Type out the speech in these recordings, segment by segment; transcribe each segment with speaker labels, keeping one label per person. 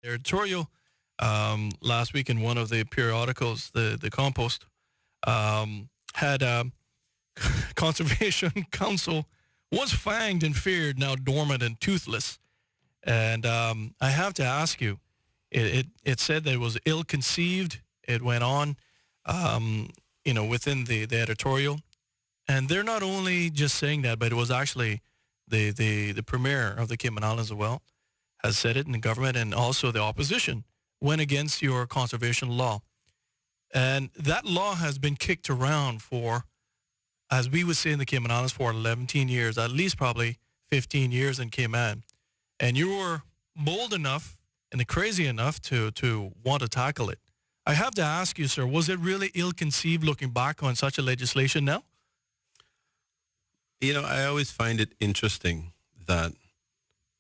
Speaker 1: editorial last week in one of the periodicals, the Compost, had Conservation Council was fanged and feared, now dormant and toothless. And I have to ask you, it said that it was ill-conceived. It went on, within the editorial. And they're not only just saying that, but it was actually the premier of the Cayman Islands as well has said it in the government, and also the opposition went against your conservation law. And that law has been kicked around for, as we would say in the Cayman Islands, for 11 years, at least probably 15 years in Cayman. And you were bold enough and crazy enough to want to tackle it. I have to ask you, sir, was it really ill-conceived looking back on such a legislation now?
Speaker 2: I always find it interesting that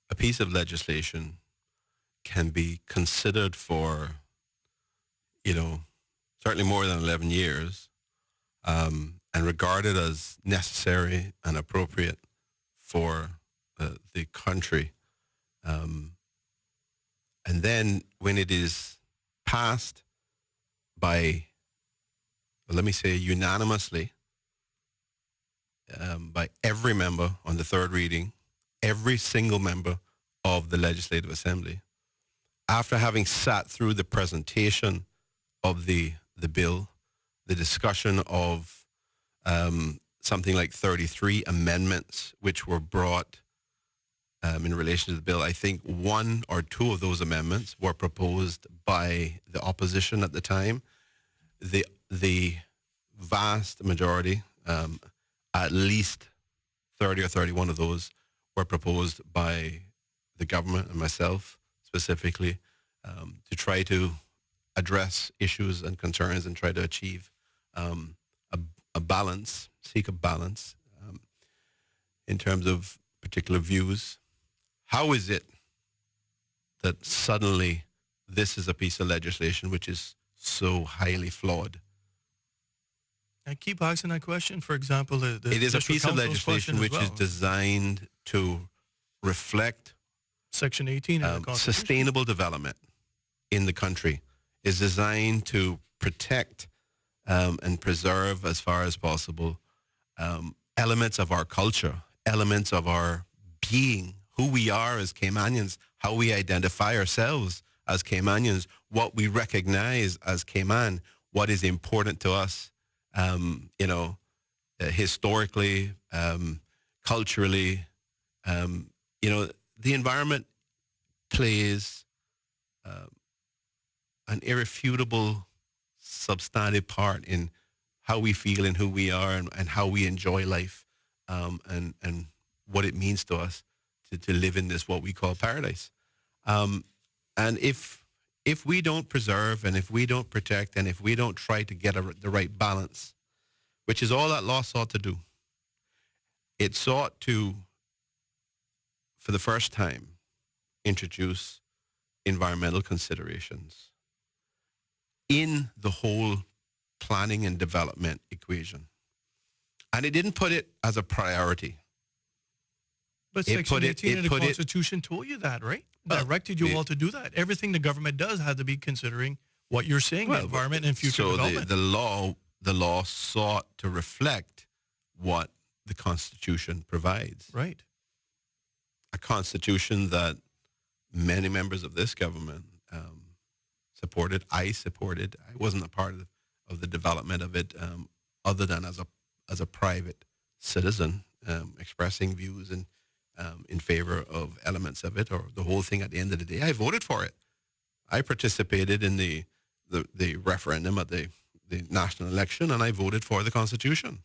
Speaker 2: a piece of legislation can be considered for, certainly more than 11 years, and regarded as necessary and appropriate for the country. And then when it is passed by, let me say, unanimously, by every member on the third reading, every single member of the Legislative Assembly, after having sat through the presentation of the bill, the discussion of something like 33 amendments which were brought in relation to the bill. I think one or two of those amendments were proposed by the opposition at the time. The vast majority, at least 30 or 31 of those, were proposed by the government and myself specifically, to try to address issues and concerns and try to achieve a balance, seek a balance in terms of particular views. How is it that suddenly this is a piece of legislation which is so highly flawed?
Speaker 1: I keep asking that question. For example, it
Speaker 2: is a piece of legislation which is designed to reflect
Speaker 1: Section 18 of the Constitution.
Speaker 2: Sustainable development in the country, is designed to protect and preserve as far as possible elements of our culture, elements of our being, who we are as Caymanians, how we identify ourselves as Caymanians, what we recognize as Cayman, what is important to us, historically, culturally. The environment plays an irrefutable, substantive part in how we feel and who we are, and how we enjoy life, and what it means to us to live in this, what we call paradise. And if we don't preserve, and if we don't protect, and if we don't try to get the right balance, which is all that law sought to do, it sought to, for the first time, introduce environmental considerations in the whole planning and development equation. And it didn't put it as a priority.
Speaker 1: But Section 18 of the Constitution told you that, right? Directed you all to do that. Everything the government does had to be considering what you're saying, the environment and future development.
Speaker 2: So the law sought to reflect what the Constitution provides.
Speaker 1: Right.
Speaker 2: A Constitution that many members of this government supported. I supported. I wasn't a part of the development of it, other than as a private citizen, expressing views and in favor of elements of it, or the whole thing. At the end of the day, I voted for it. I participated in the referendum at the national election, and I voted for the Constitution.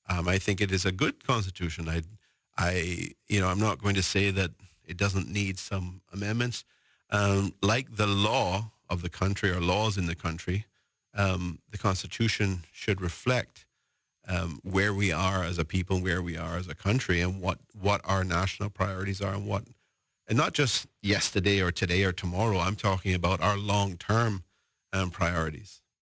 Speaker 2: I think it is a good Constitution. I'm not going to say that it doesn't need some amendments. Like the law of the country, or laws in the country, the Constitution should reflect where we are as a people, where we are as a country, and what our national priorities are, and not just yesterday or today or tomorrow. I'm talking about our long-term priorities.